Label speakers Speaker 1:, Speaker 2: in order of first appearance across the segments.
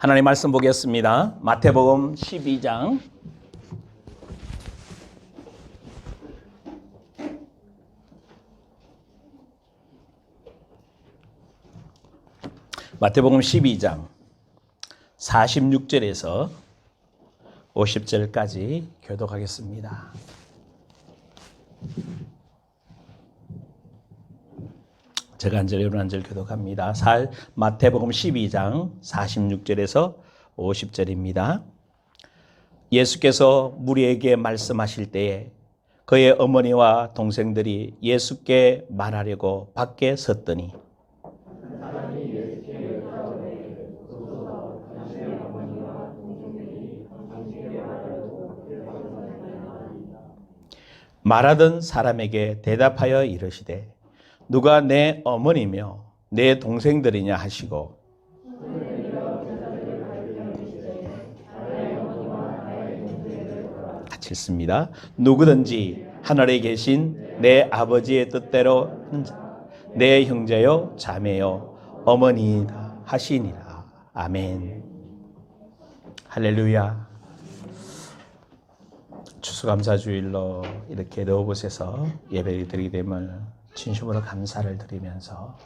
Speaker 1: 하나님 말씀 보겠습니다. 마태복음 12장 마태복음 12장 46절에서 50절까지 교독하겠습니다. 제가 한 절, 여러분 한 절 교독합니다. 마태복음 12장 46절에서 50절입니다. 예수께서 무리에게 말씀하실 때에 그의 어머니와 동생들이 예수께 말하려고 밖에 섰더니 말하던 사람에게 대답하여 이르시되 누가 내 어머니며 내 동생들이냐 하시고 같이 읽습니다. 누구든지 하늘에 계신 내 아버지의 뜻대로 내 형제요 자매요 어머니이다 하시니라. 아멘. 할렐루야. 추수감사주일로 이렇게 너곳에서 예배를 드리게 됨을 진심으로 감사를 드리면서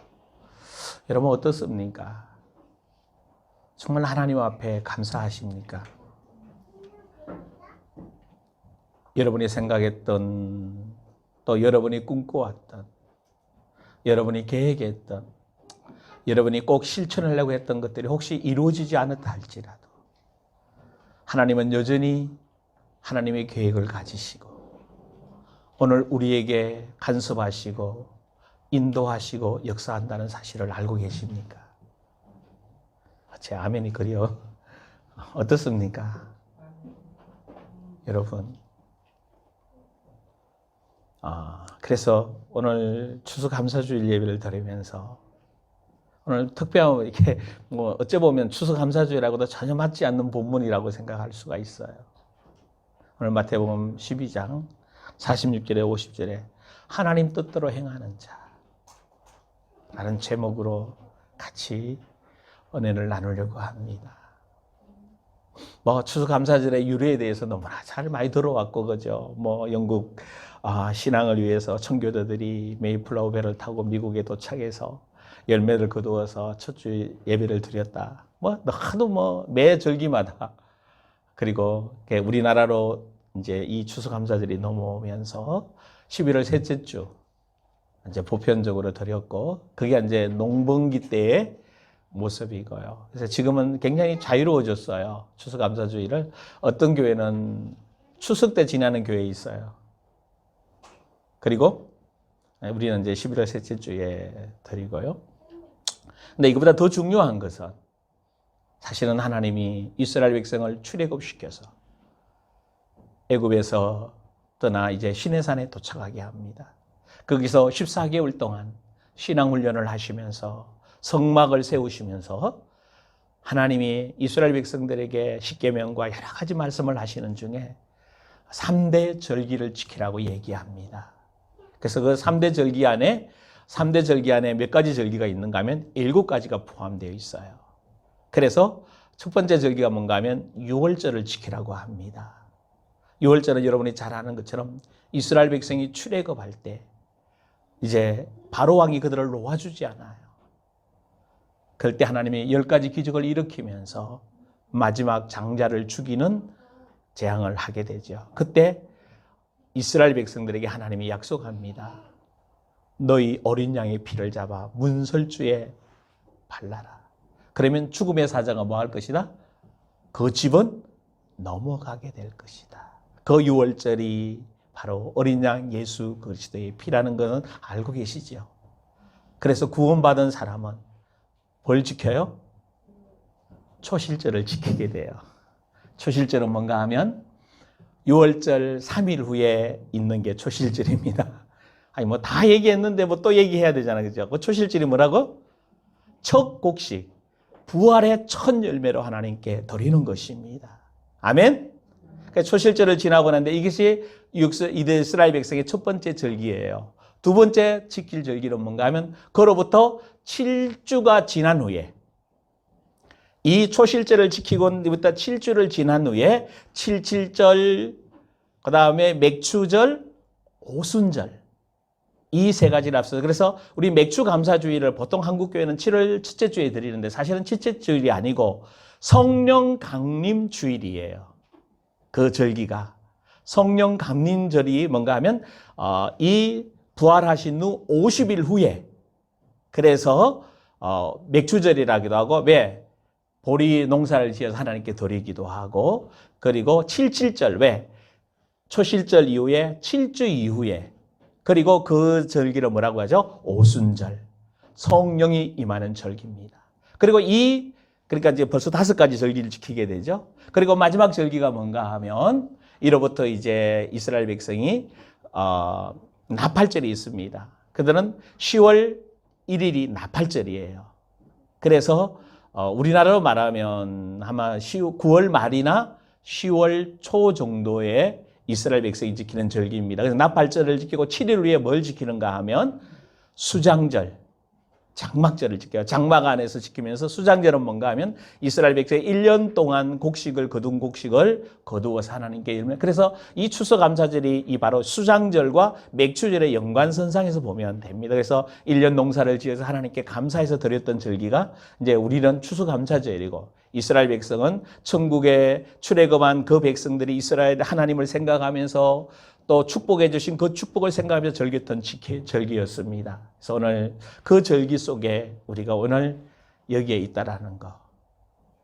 Speaker 1: 여러분 어떻습니까? 정말 하나님 앞에 감사하십니까? 여러분이 생각했던 또 여러분이 꿈꿔왔던 여러분이 계획했던 여러분이 꼭 실천하려고 했던 것들이 혹시 이루어지지 않았다 할지라도 하나님은 여전히 하나님의 계획을 가지시고 오늘 우리에게 간섭하시고 인도하시고 역사한다는 사실을 알고 계십니까? 제 아멘이 그려. 어떻습니까? 여러분. 그래서 오늘 추수감사주일 예배를 드리면서 오늘 특별히 이렇게 어째 보면 추수감사주일하고도 전혀 맞지 않는 본문이라고 생각할 수가 있어요. 오늘 마태복음 12장 46절에 50절에 하나님 뜻대로 행하는 자라는 제목으로 같이 은혜를 나누려고 합니다. 추수감사절의 유래에 대해서 너무나 잘 많이 들어왔고 그죠. 영국 신앙을 위해서 청교도들이 메이플라워 배를 타고 미국에 도착해서 열매를 거두어서 첫 주 예배를 드렸다. 하도 매 절기마다 그리고 우리나라로 이제 이 추수감사절이 넘어오면서 11월 셋째 주 이제 보편적으로 드렸고 그게 이제 농번기 때의 모습이고요. 그래서 지금은 굉장히 자유로워졌어요. 추수감사주일을 어떤 교회는 추석 때 지나는 교회 있어요. 그리고 우리는 이제 11월 셋째 주에 드리고요. 근데 이거보다 더 중요한 것은 사실은 하나님이 이스라엘 백성을 출애굽시켜서 애굽에서 떠나 이제 시내산에 도착하게 합니다. 거기서 14개월 동안 신앙훈련을 하시면서 성막을 세우시면서 하나님이 이스라엘 백성들에게 십계명과 여러 가지 말씀을 하시는 중에 3대 절기를 지키라고 얘기합니다. 그래서 그 3대 절기 안에 몇 가지 절기가 있는가 하면 7가지가 포함되어 있어요. 그래서 첫 번째 절기가 뭔가 하면 유월절을 지키라고 합니다. 유월절은 여러분이 잘 아는 것처럼 이스라엘 백성이 출애굽할 때 이제 바로 왕이 그들을 놓아주지 않아요. 그럴 때 하나님이 10가지 기적을 일으키면서 마지막 장자를 죽이는 재앙을 하게 되죠. 그때 이스라엘 백성들에게 하나님이 약속합니다. 너희 어린 양의 피를 잡아 문설주에 발라라. 그러면 죽음의 사자가 뭐 할 것이다? 그 집은 넘어가게 될 것이다. 그 유월절이 바로 어린 양 예수 그리스도의 피라는 것은 알고 계시죠. 그래서 구원받은 사람은 뭘 지켜요? 초실절을 지키게 돼요. 초실절은 뭔가 하면 유월절 3일 후에 있는 게 초실절입니다. 다 얘기했는데 또 얘기해야 되잖아요. 그죠? 그 초실절이 뭐라고? 첫 곡식, 부활의 첫 열매로 하나님께 드리는 것입니다. 아멘? 초실절을 지나고 나는데 이것이 이스라엘 백성의 첫 번째 절기예요. 두 번째 지킬 절기는 뭔가 하면 그로부터 7주가 지난 후에 이 초실절을 지키고부터 7주를 지난 후에 77절, 그 다음에 맥추절, 오순절, 이 세 가지를 앞서서, 그래서 우리 맥추 감사주일을 보통 한국교회는 7월 첫째 주에 드리는데 사실은 첫째 주일이 아니고 성령 강림 주일이에요. 그 절기가. 성령 강림절이 뭔가 하면 이 부활하신 후 50일 후에, 그래서 맥추절이라기도 하고, 왜? 보리 농사를 지어서 하나님께 드리기도 하고, 그리고 77절, 왜? 초실절 이후에 7주 이후에, 그리고 그 절기를 뭐라고 하죠? 오순절. 성령이 임하는 절기입니다. 그리고 그러니까 이제 벌써 5가지 절기를 지키게 되죠. 그리고 마지막 절기가 뭔가 하면, 이로부터 이제 이스라엘 백성이 나팔절이 있습니다. 그들은 10월 1일이 나팔절이에요. 그래서 우리나라로 말하면 아마 9월 말이나 10월 초 정도에 이스라엘 백성이 지키는 절기입니다. 그래서 나팔절을 지키고 7일 후에 뭘 지키는가 하면 수장절, 장막절을 지켜요. 장막 안에서 지키면서, 수장절은 뭔가 하면 이스라엘 백성이 1년 동안 거둔 곡식을 거두어서 하나님께 일면, 그래서 이 추수감사절이 이 바로 수장절과 맥추절의 연관선상에서 보면 됩니다. 그래서 1년 농사를 지어서 하나님께 감사해서 드렸던 절기가 이제 우리는 추수감사절이고, 이스라엘 백성은 천국에 출애굽한 그 백성들이 이스라엘 하나님을 생각하면서 또 축복해 주신 그 축복을 생각하면서 절겼던 절기였습니다. 그래서 오늘 그 절기 속에 우리가 오늘 여기에 있다라는 거.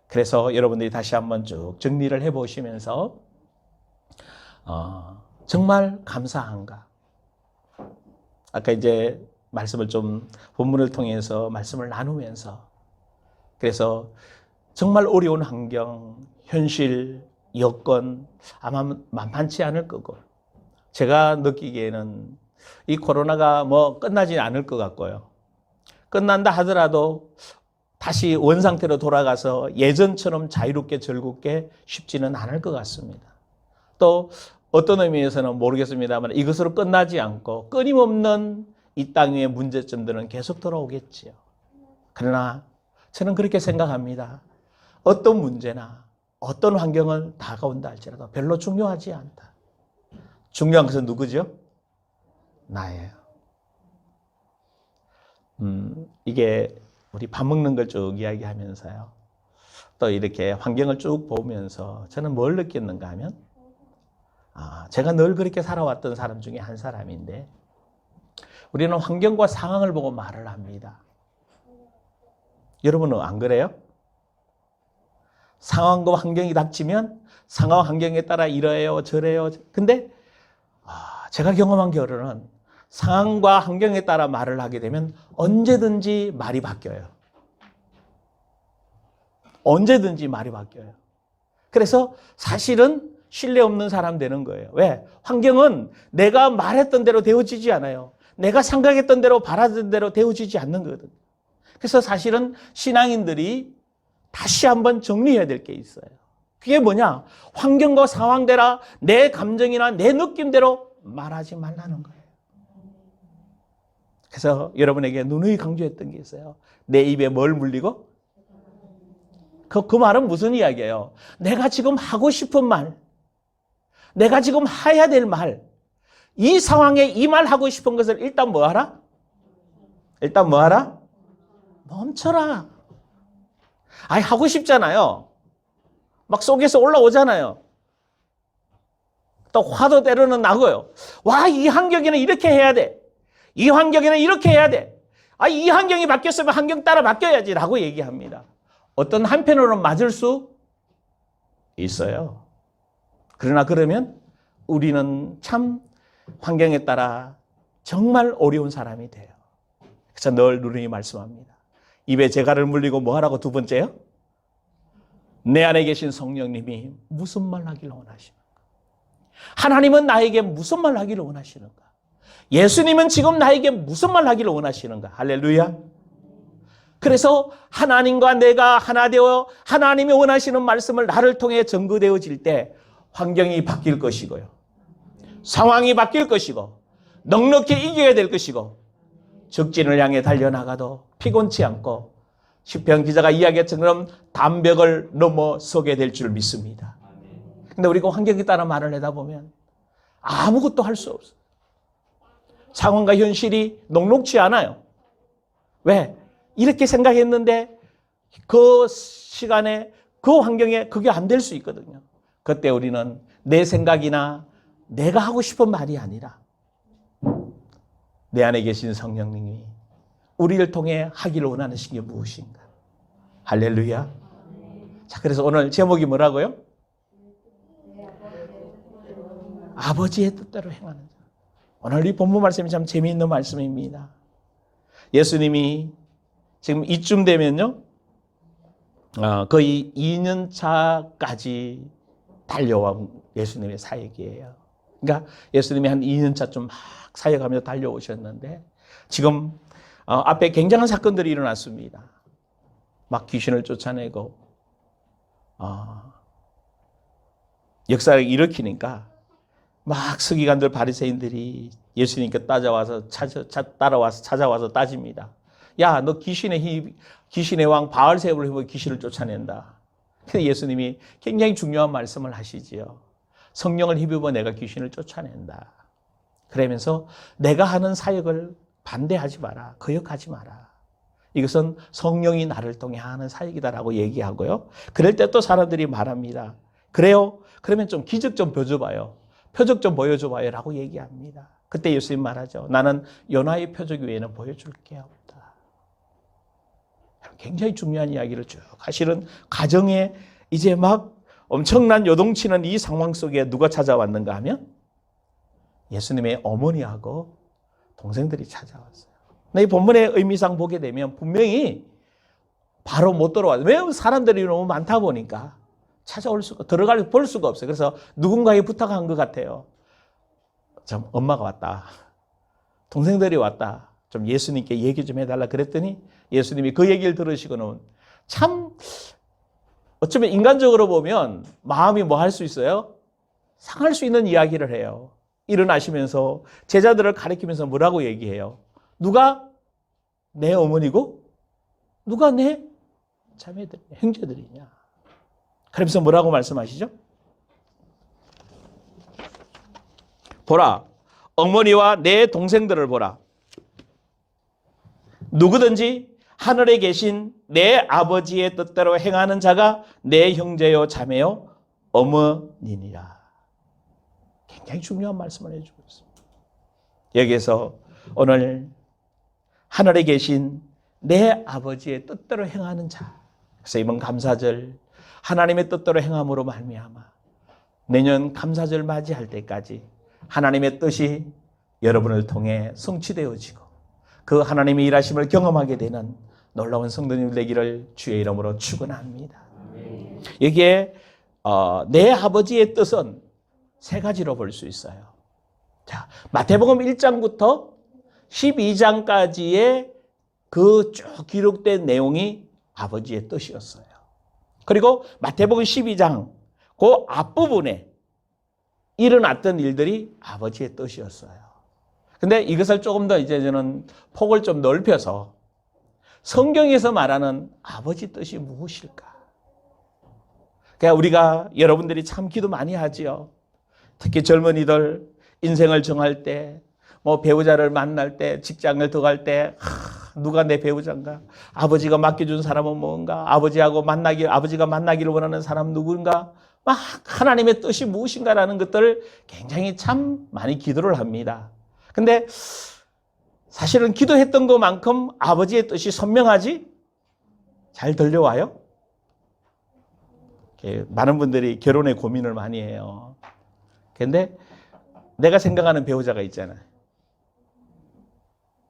Speaker 1: 그래서 여러분들이 다시 한번 쭉 정리를 해보시면서 정말 감사한가. 아까 이제 말씀을 좀 본문을 통해서 말씀을 나누면서, 그래서 정말 어려운 환경, 현실, 여건 아마 만만치 않을 거고, 제가 느끼기에는 이 코로나가 뭐 끝나지 않을 것 같고요. 끝난다 하더라도 다시 원상태로 돌아가서 예전처럼 자유롭게 즐겁게 쉽지는 않을 것 같습니다. 또 어떤 의미에서는 모르겠습니다만 이것으로 끝나지 않고 끊임없는 이 땅 위의 문제점들은 계속 돌아오겠지요. 그러나 저는 그렇게 생각합니다. 어떤 문제나 어떤 환경을 다가온다 할지라도 별로 중요하지 않다. 중요한 것은 누구죠? 나예요. 이게 우리 밥 먹는 걸 쭉 이야기하면서요, 또 이렇게 환경을 쭉 보면서 저는 뭘 느꼈는가 하면, 제가 늘 그렇게 살아왔던 사람 중에 한 사람인데, 우리는 환경과 상황을 보고 말을 합니다. 여러분은 안 그래요? 상황과 환경이 닥치면 상황 환경에 따라 이래요 저래요. 근데 제가 경험한 결론은 상황과 환경에 따라 말을 하게 되면 언제든지 말이 바뀌어요. 언제든지 말이 바뀌어요. 그래서 사실은 신뢰 없는 사람 되는 거예요. 왜? 환경은 내가 말했던 대로 되어지지 않아요. 내가 생각했던 대로 바라던 대로 되어지지 않는 거거든요. 그래서 사실은 신앙인들이 다시 한번 정리해야 될 게 있어요. 그게 뭐냐? 환경과 상황대로 내 감정이나 내 느낌대로 말하지 말라는 거예요. 그래서 여러분에게 누누이 강조했던 게 있어요. 내 입에 뭘 물리고? 그 말은 무슨 이야기예요? 내가 지금 하고 싶은 말, 내가 지금 해야 될 말, 이 상황에 이 말 하고 싶은 것을 일단 뭐 하라? 일단 뭐 하라? 멈춰라. 하고 싶잖아요. 막 속에서 올라오잖아요. 또 화도 때로는 나고요. 와, 이 환경에는 이렇게 해야 돼. 이 환경에는 이렇게 해야 돼. 이 환경이 바뀌었으면 환경 따라 바뀌어야지 라고 얘기합니다. 어떤 한편으로는 맞을 수 있어요. 그러나 그러면 우리는 참 환경에 따라 정말 어려운 사람이 돼요. 그래서 늘 누누이 말씀합니다. 입에 재갈을 물리고 뭐 하라고? 두 번째요? 내 안에 계신 성령님이 무슨 말 하기를 원하시는가? 하나님은 나에게 무슨 말 하기를 원하시는가? 예수님은 지금 나에게 무슨 말 하기를 원하시는가? 할렐루야. 그래서 하나님과 내가 하나 되어 하나님이 원하시는 말씀을 나를 통해 전거되어질 때 환경이 바뀔 것이고요. 상황이 바뀔 것이고 넉넉히 이겨야 될 것이고 적진을 향해 달려나가도 피곤치 않고 시편 기자가 이야기했던 담벽을 넘어서게 될 줄 믿습니다. 근데 우리가 환경에 따라 말을 하다 보면 아무것도 할 수 없어요. 상황과 현실이 녹록지 않아요. 왜? 이렇게 생각했는데 그 시간에 그 환경에 그게 안 될 수 있거든요. 그때 우리는 내 생각이나 내가 하고 싶은 말이 아니라 내 안에 계신 성령님이 우리를 통해 하기를 원하는 게 무엇인가. 할렐루야. 자, 그래서 오늘 제목이 뭐라고요? 아버지의 뜻대로 행하는 자. 오늘 이 본문 말씀이 참 재미있는 말씀입니다. 예수님이 지금 이쯤 되면요, 거의 2년 차까지 달려온 예수님의 사역이에요. 그러니까 예수님이 한 2년 차쯤 막 사역하며 달려오셨는데 지금 앞에 굉장한 사건들이 일어났습니다. 막 귀신을 쫓아내고 역사를 일으키니까 막 서기관들 바리새인들이 예수님께 찾아와서 따집니다. 야, 너 귀신의 왕 바알세불을 해보고 귀신을 쫓아낸다. 근데 예수님이 굉장히 중요한 말씀을 하시지요. 성령을 힘입어 내가 귀신을 쫓아낸다. 그러면서 내가 하는 사역을 반대하지 마라. 거역하지 마라. 이것은 성령이 나를 통해 하는 사역이다라고 얘기하고요. 그럴 때 또 사람들이 말합니다. 그래요? 그러면 좀 기적 좀 보여줘봐요. 표적 좀 보여줘봐요 라고 얘기합니다. 그때 예수님 말하죠. 나는 요나의 표적 외에는 보여줄 게 없다. 굉장히 중요한 이야기를 쭉 하시는 가정에 이제 막 엄청난 요동치는 이 상황 속에 누가 찾아왔는가 하면 예수님의 어머니하고 동생들이 찾아왔어요. 이 본문의 의미상 보게 되면 분명히 바로 못 들어와요. 왜냐하면 사람들이 너무 많다 보니까 볼 수가 없어요. 그래서 누군가에 부탁한 것 같아요. 좀 엄마가 왔다. 동생들이 왔다. 좀 예수님께 얘기 좀 해달라 그랬더니 예수님이 그 얘기를 들으시고는 참 어쩌면 인간적으로 보면 마음이 뭐 할 수 있어요? 상할 수 있는 이야기를 해요. 일어나시면서 제자들을 가리키면서 뭐라고 얘기해요? 누가 내 어머니고 누가 내 자매들, 형제들이냐? 그러면서 뭐라고 말씀하시죠? 보라, 어머니와 내 동생들을 보라. 누구든지 하늘에 계신 내 아버지의 뜻대로 행하는 자가 내 형제요 자매요 어머니니라. 굉장히 중요한 말씀을 해주고 있습니다. 여기에서 오늘 하늘에 계신 내 아버지의 뜻대로 행하는 자. 그래서 이번 감사절 하나님의 뜻대로 행함으로 말미암아 내년 감사절 맞이할 때까지 하나님의 뜻이 여러분을 통해 성취되어지고 그 하나님의 일하심을 경험하게 되는 놀라운 성도님 되기를 주의 이름으로 축원합니다. 여기에 내 아버지의 뜻은 세 가지로 볼 수 있어요. 자, 마태복음 1장부터 12장까지의 그 쭉 기록된 내용이 아버지의 뜻이었어요. 그리고 마태복음 12장 그 앞부분에 일어났던 일들이 아버지의 뜻이었어요. 근데 이것을 조금 더 이제 저는 폭을 좀 넓혀서 성경에서 말하는 아버지 뜻이 무엇일까? 그러니까 우리가 여러분들이 참 기도 많이 하지요. 특히 젊은이들 인생을 정할 때, 뭐 배우자를 만날 때, 직장을 들어갈 때, 누가 내 배우자인가? 아버지가 맡겨준 사람은 뭔가? 아버지가 만나기를 원하는 사람 누군가? 막 하나님의 뜻이 무엇인가라는 것들을 굉장히 참 많이 기도를 합니다. 근데 사실은 기도했던 것만큼 아버지의 뜻이 선명하지? 잘 들려와요? 많은 분들이 결혼에 고민을 많이 해요. 근데 내가 생각하는 배우자가 있잖아요.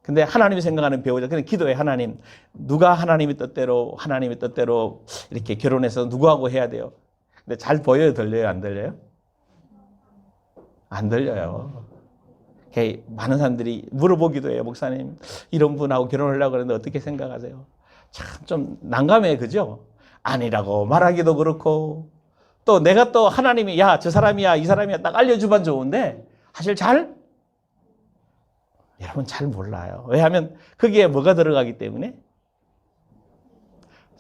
Speaker 1: 근데 하나님이 생각하는 배우자, 그냥 기도해. 하나님, 누가 하나님의 뜻대로 이렇게 결혼해서 누구하고 해야 돼요? 근데 잘 보여요? 들려요? 안 들려요? 안 들려요. 많은 사람들이 물어보기도 해요. 목사님, 이런 분하고 결혼하려고 그러는데 어떻게 생각하세요? 참 좀 난감해, 그죠? 아니라고 말하기도 그렇고, 또 내가 또 하나님이, 야, 저 사람이야, 이 사람이야 딱 알려주면 좋은데, 사실 여러분 잘 몰라요. 왜냐하면 거기에 뭐가 들어가기 때문에?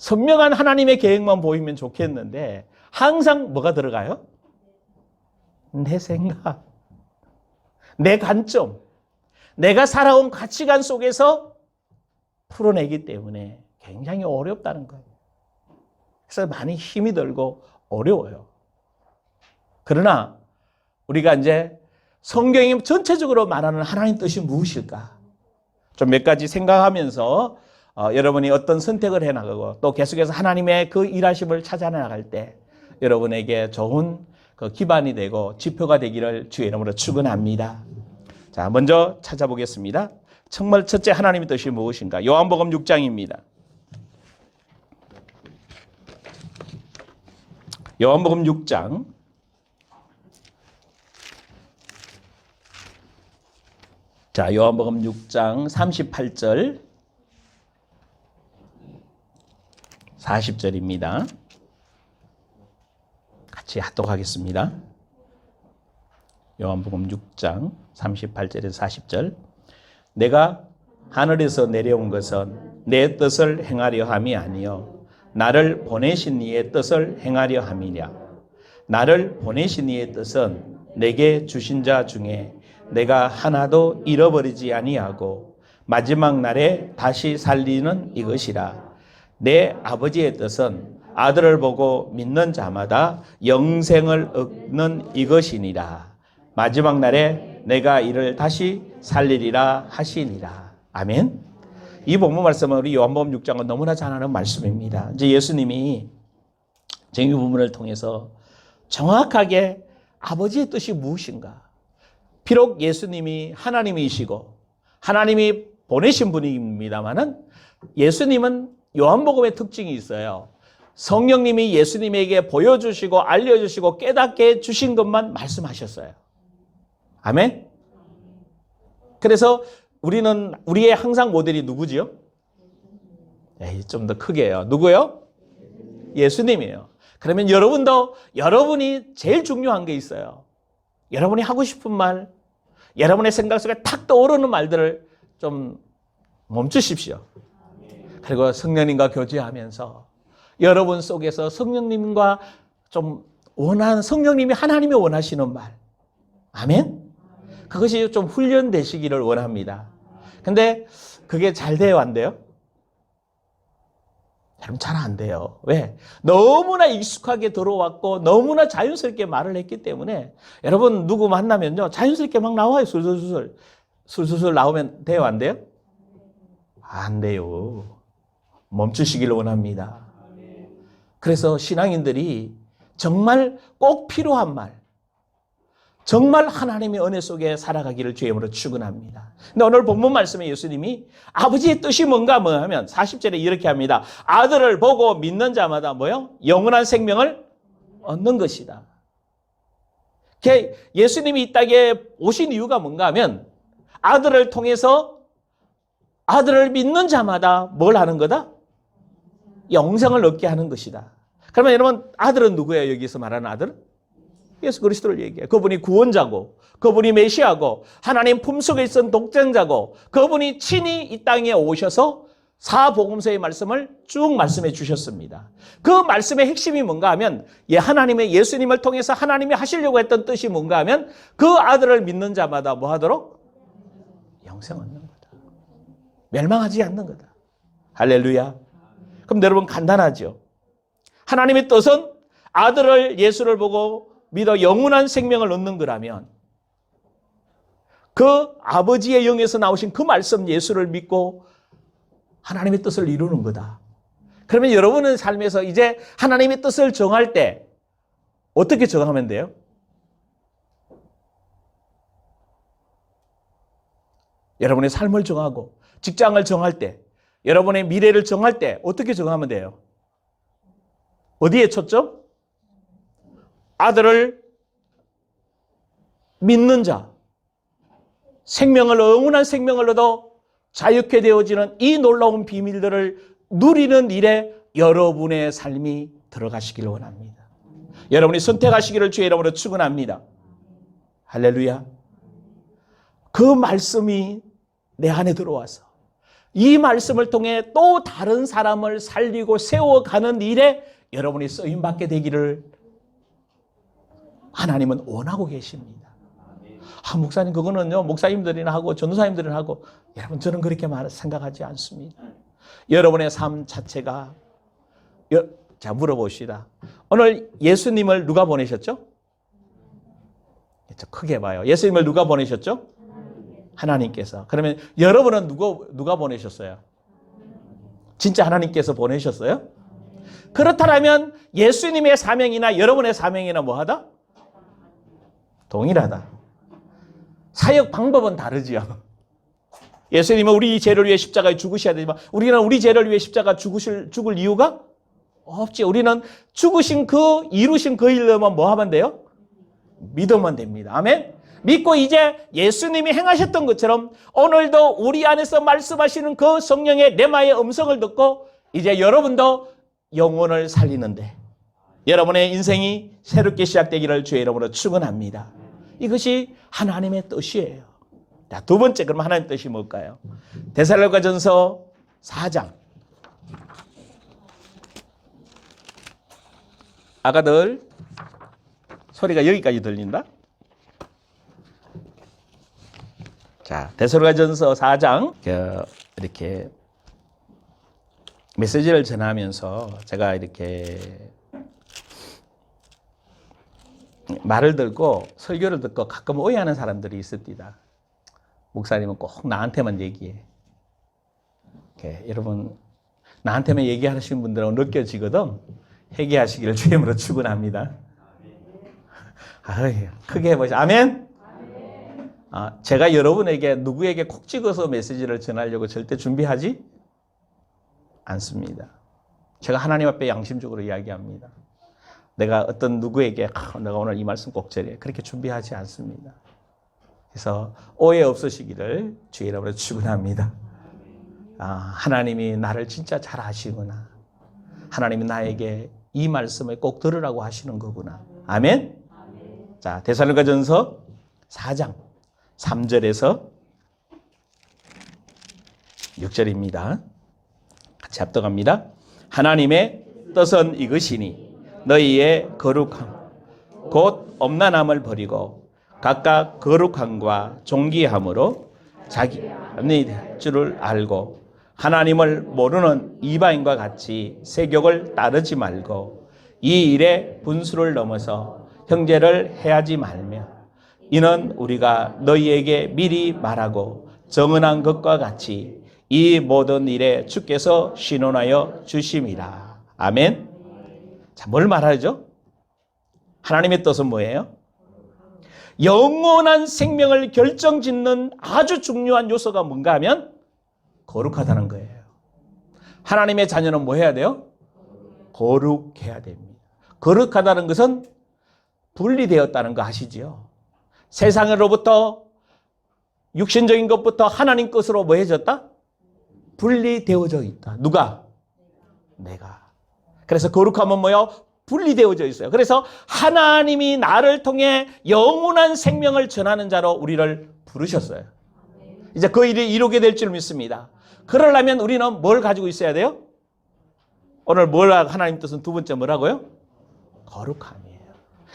Speaker 1: 선명한 하나님의 계획만 보이면 좋겠는데 항상 뭐가 들어가요? 내 생각, 내 관점, 내가 살아온 가치관 속에서 풀어내기 때문에 굉장히 어렵다는 거예요. 그래서 많이 힘이 들고 어려워요. 그러나 우리가 이제 성경이 전체적으로 말하는 하나님 뜻이 무엇일까? 좀 몇 가지 생각하면서 여러분이 어떤 선택을 해나가고 또 계속해서 하나님의 그 일하심을 찾아나갈 때 여러분에게 좋은 그 기반이 되고 지표가 되기를 주의 이름으로 축원합니다. 자, 먼저 찾아보겠습니다. 정말 첫째 하나님의 뜻이 무엇인가? 요한복음 6장입니다. 요한복음 6장 자, 요한복음 6장 38절 40절입니다. 같이 합독하겠습니다. 요한복음 6장 38절에서 40절. 내가 하늘에서 내려온 것은 내 뜻을 행하려 함이 아니요 나를 보내신 이의 뜻을 행하려 함이랴. 나를 보내신 이의 뜻은 내게 주신 자 중에 내가 하나도 잃어버리지 아니하고 마지막 날에 다시 살리는 이것이라. 내 아버지의 뜻은 아들을 보고 믿는 자마다 영생을 얻는 이것이니라. 마지막 날에 내가 이를 다시 살리리라 하시니라. 아멘. 이 본문 말씀은 우리 요한복음 6장은 너무나 잘 아는 말씀입니다. 이제 예수님이 이 부분을 통해서 정확하게 아버지의 뜻이 무엇인가? 비록 예수님이 하나님이시고 하나님이 보내신 분입니다만은 예수님은 요한복음의 특징이 있어요. 성령님이 예수님에게 보여주시고 알려주시고 깨닫게 해주신 것만 말씀하셨어요. 아멘? 그래서 우리의 항상 모델이 누구지요? 좀 더 크게 해요. 누구요? 예수님이에요. 그러면 여러분이 제일 중요한 게 있어요. 여러분이 하고 싶은 말, 여러분의 생각 속에 탁 떠오르는 말들을 좀 멈추십시오. 그리고 성령님과 교제하면서 여러분 속에서 성령님과 좀 성령님이 하나님이 원하시는 말. 아멘? 그것이 좀 훈련되시기를 원합니다. 근데 그게 잘 돼요, 안 돼요? 여러분 잘 안 돼요. 왜? 너무나 익숙하게 들어왔고 너무나 자연스럽게 말을 했기 때문에 여러분 누구 만나면요 자연스럽게 막 나와요. 술술술 나오면 돼요, 안 돼요? 안 돼요. 멈추시기를 원합니다. 그래서 신앙인들이 정말 꼭 필요한 말, 정말 하나님의 은혜 속에 살아가기를 주의 이름으로 축원합니다. 근데 오늘 본문 말씀에 예수님이 아버지의 뜻이 뭔가 하면 40절에 이렇게 합니다. 아들을 보고 믿는 자마다 뭐요? 영원한 생명을 얻는 것이다. 예수님이 이 땅에 오신 이유가 뭔가 하면 아들을 통해서 아들을 믿는 자마다 뭘 하는 거다? 영생을 얻게 하는 것이다. 그러면 여러분 아들은 누구예요? 여기서 말하는 아들은? 예수 그리스도를 얘기해요. 그분이 구원자고 그분이 메시아고 하나님 품속에 있던 독생자고 그분이 친히 이 땅에 오셔서 사복음서의 말씀을 쭉 말씀해 주셨습니다. 그 말씀의 핵심이 뭔가 하면 하나님의 예수님을 통해서 하나님이 하시려고 했던 뜻이 뭔가 하면 그 아들을 믿는 자마다 뭐 하도록? 영생 얻는 거다. 멸망하지 않는 거다. 할렐루야. 그럼 여러분 간단하죠. 하나님의 뜻은 아들을 예수를 보고 믿어 영원한 생명을 얻는 거라면 그 아버지의 영에서 나오신 그 말씀 예수를 믿고 하나님의 뜻을 이루는 거다. 그러면 여러분의 삶에서 이제 하나님의 뜻을 정할 때 어떻게 정하면 돼요? 여러분의 삶을 정하고 직장을 정할 때 여러분의 미래를 정할 때 어떻게 정하면 돼요? 어디에 초점? 아들을 믿는 자, 영원한 생명을 얻어 자유케 되어지는 이 놀라운 비밀들을 누리는 일에 여러분의 삶이 들어가시기를 원합니다. 여러분이 선택하시기를 주의 이름으로 축원합니다. 할렐루야. 그 말씀이 내 안에 들어와서 이 말씀을 통해 또 다른 사람을 살리고 세워가는 일에 여러분이 쓰임받게 되기를 하나님은 원하고 계십니다. 목사님 그거는요 목사님들이나 하고 전도사님들이나 하고, 여러분 저는 그렇게 생각하지 않습니다. 여러분의 삶 자체가, 자 물어봅시다. 오늘 예수님을 누가 보내셨죠? 크게 봐요. 예수님을 누가 보내셨죠? 하나님께서. 그러면 여러분은 누가 보내셨어요? 진짜 하나님께서 보내셨어요? 그렇다면 예수님의 사명이나 여러분의 사명이나 뭐하다? 동일하다. 사역 방법은 다르지요. 예수님은 우리 죄를 위해 십자가에 죽으셔야 되지만 우리는 우리 죄를 위해 십자가 죽을 이유가 없지. 우리는 이루신 그 일로만 뭐 하면 돼요? 믿으면 됩니다. 아멘. 믿고 이제 예수님이 행하셨던 것처럼 오늘도 우리 안에서 말씀하시는 그 성령의 레마의 음성을 듣고 이제 여러분도 영혼을 살리는데 여러분의 인생이 새롭게 시작되기를 주의 이름으로 축원합니다. 이것이 하나님의 뜻이에요. 자, 두 번째, 그럼 하나님의 뜻이 뭘까요? 데살로니가전서 4장. 아가들 소리가 여기까지 들린다? 자, 데살로니가전서 4장 이렇게 메시지를 전하면서 제가 이렇게 말을 듣고 설교를 듣고 가끔 오해하는 사람들이 있습니다. 목사님은 꼭 나한테만 얘기해. 여러분 나한테만 얘기하시는 분들은 느껴지거든. 회개하시기를 주님으로 축원합니다. 크게 해보시죠. 아멘. 제가 여러분에게 누구에게 콕 찍어서 메시지를 전하려고 절대 준비하지 않습니다. 제가 하나님 앞에 양심적으로 이야기합니다. 내가 어떤 누구에게 내가 오늘 이 말씀 꼭 전해 그렇게 준비하지 않습니다. 그래서 오해 없으시기를 주의 이름으로 축원합니다. 하나님이 나를 진짜 잘 아시구나. 하나님이 나에게 이 말씀을 꼭 들으라고 하시는 거구나. 아멘. 자, 데살로니가전서 4장 3절에서 6절입니다. 같이 합독합니다. 하나님의 뜻은 이것이니 너희의 거룩함 곧 엄난함을 버리고 각각 거룩함과 존귀함으로 자기 될 줄을 알고 하나님을 모르는 이방인과 같이 세욕을 따르지 말고 이 일에 분수를 넘어서 형제를 해하지 말며 이는 우리가 너희에게 미리 말하고 정언한 것과 같이 이 모든 일에 주께서 신원하여 주심이라. 아멘. 자, 뭘 말하죠? 하나님의 뜻은 뭐예요? 영원한 생명을 결정짓는 아주 중요한 요소가 뭔가 하면 거룩하다는 거예요. 하나님의 자녀는 뭐 해야 돼요? 거룩해야 됩니다. 거룩하다는 것은 분리되었다는 거 아시지요? 세상으로부터 육신적인 것부터 하나님 것으로 뭐 해졌다? 분리되어져 있다. 누가? 내가. 그래서 거룩함은 뭐요? 분리되어져 있어요. 그래서 하나님이 나를 통해 영원한 생명을 전하는 자로 우리를 부르셨어요. 이제 그 일이 이루게 될 줄 믿습니다. 그러려면 우리는 뭘 가지고 있어야 돼요? 오늘 하나님 뜻은 두 번째 뭐라고요? 거룩함이에요.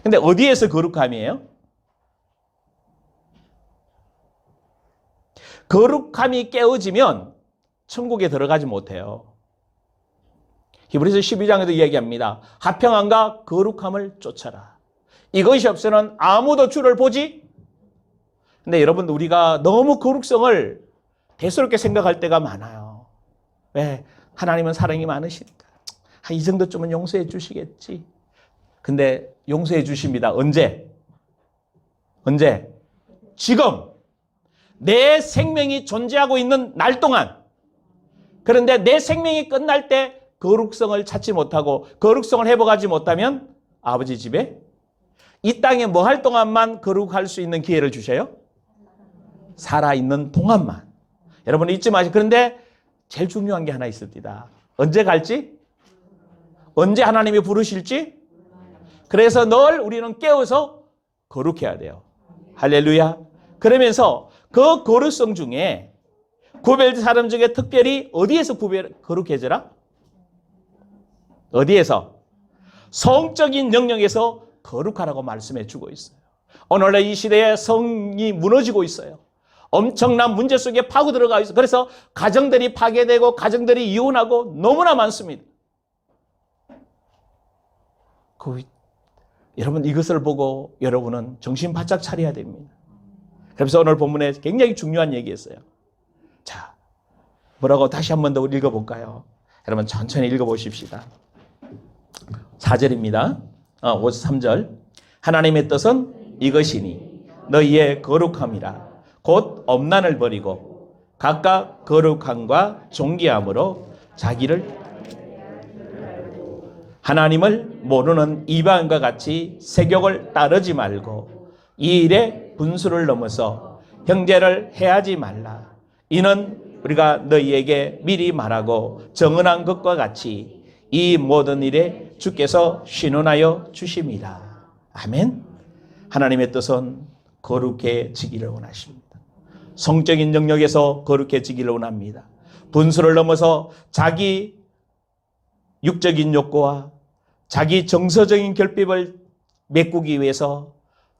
Speaker 1: 근데 어디에서 거룩함이에요? 거룩함이 깨어지면 천국에 들어가지 못해요. 히브리서 12장에도 이야기합니다. 화평함과 거룩함을 쫓아라. 이것이 없으면 아무도 주를 보지. 근데 여러분 우리가 너무 거룩성을 대수롭게 생각할 때가 많아요. 왜? 하나님은 사랑이 많으시니까. 이 정도쯤은 용서해 주시겠지. 근데 용서해 주십니다. 언제? 지금. 내 생명이 존재하고 있는 날 동안. 그런데 내 생명이 끝날 때 거룩성을 찾지 못하고 거룩성을 회복하지 못하면 아버지 집에 이 땅에 뭐 할 동안만 거룩할 수 있는 기회를 주셔요? 살아있는 동안만. 여러분 잊지 마시고. 그런데 제일 중요한 게 하나 있습니다. 언제 갈지? 언제 하나님이 부르실지? 그래서 늘 우리는 깨어서 거룩해야 돼요. 할렐루야. 그러면서 그 거룩성 중에 구별된 사람 중에 특별히 어디에서 거룩해져라? 어디에서? 성적인 영역에서 거룩하라고 말씀해 주고 있어요. 오늘날 이 시대에 성이 무너지고 있어요. 엄청난 문제 속에 파고 들어가 있어요. 그래서 가정들이 파괴되고 가정들이 이혼하고 너무나 많습니다. 여러분 이것을 보고 여러분은 정신 바짝 차려야 됩니다. 그래서 오늘 본문에 굉장히 중요한 얘기였어요. 자, 뭐라고 다시 한 번 더 읽어볼까요? 여러분 천천히 읽어보십시다. 4절입니다. 53절. 하나님의 뜻은 이것이니 너희의 거룩함이라. 곧 엄난을 버리고 각각 거룩함과 존귀함으로 자기를 하나님을 모르는 이방인과 같이 세욕을 따르지 말고 이 일에 분수를 넘어서 형제를 해하지 말라. 이는 우리가 너희에게 미리 말하고 정언한 것과 같이 이 모든 일에 주께서 신원하여 주심이라. 아멘. 하나님의 뜻은 거룩해지기를 원하십니다. 성적인 영역에서 거룩해지기를 원합니다. 분수를 넘어서 자기 육적인 욕구와 자기 정서적인 결핍을 메꾸기 위해서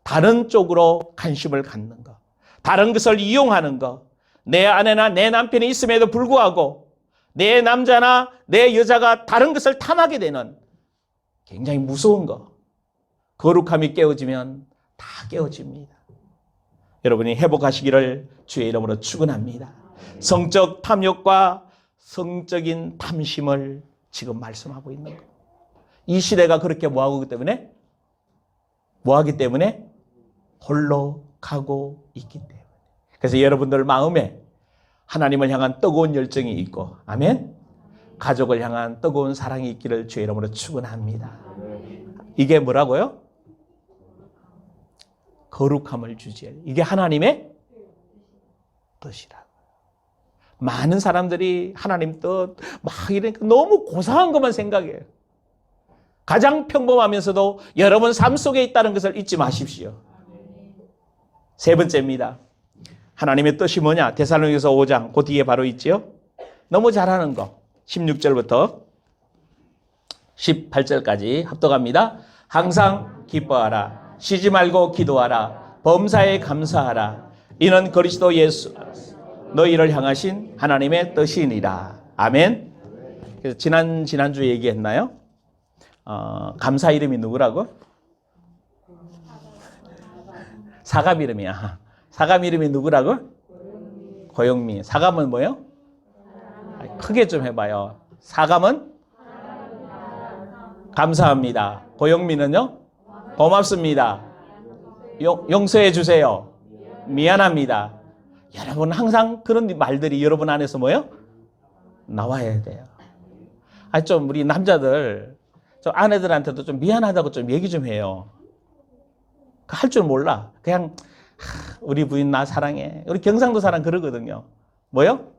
Speaker 1: 다른 쪽으로 관심을 갖는 것, 다른 것을 이용하는 것, 내 아내나 내 남편이 있음에도 불구하고 내 남자나 내 여자가 다른 것을 탐하게 되는 굉장히 무서운 것. 거룩함이 깨어지면 다 깨어집니다. 여러분이 회복하시기를 주의 이름으로 축원합니다. 성적 탐욕과 성적인 탐심을 지금 말씀하고 있는 것. 이 시대가 그렇게 뭐하기 때문에 홀로 가고 있기 때문에. 그래서 여러분들 마음에 하나님을 향한 뜨거운 열정이 있고, 아멘. 가족을 향한 뜨거운 사랑이 있기를 주의 이름으로 축원합니다. 이게 뭐라고요? 거룩함을 주지할. 이게 하나님의 뜻이라고. 많은 사람들이 하나님 뜻 막 이러니까 너무 고상한 것만 생각해요. 가장 평범하면서도 여러분 삶 속에 있다는 것을 잊지 마십시오. 세 번째입니다. 하나님의 뜻이 뭐냐? 데살로니가서 5장 그 뒤에 바로 있지요. 너무 잘하는 거. 16절부터 18절까지 합독합니다. 항상 기뻐하라. 쉬지 말고 기도하라. 범사에 감사하라. 이는 그리스도 예수 너희를 향하신 하나님의 뜻이니라. 아멘. 그래서 지난주에 얘기했나요? 감사 이름이 누구라고? 사감 이름이야. 사감 이름이 누구라고? 고영미. 사감은 뭐요? 크게 좀 해봐요. 사감은? 감사합니다. 고영미는요? 고맙습니다. 용서해 주세요. 미안합니다. 여러분 항상 그런 말들이 여러분 안에서 뭐요? 나와야 돼요. 좀 우리 남자들 좀 아내들한테도 좀 미안하다고 좀 얘기 좀 해요. 할 줄 몰라. 그냥 우리 부인 나 사랑해. 우리 경상도 사람 그러거든요. 뭐요?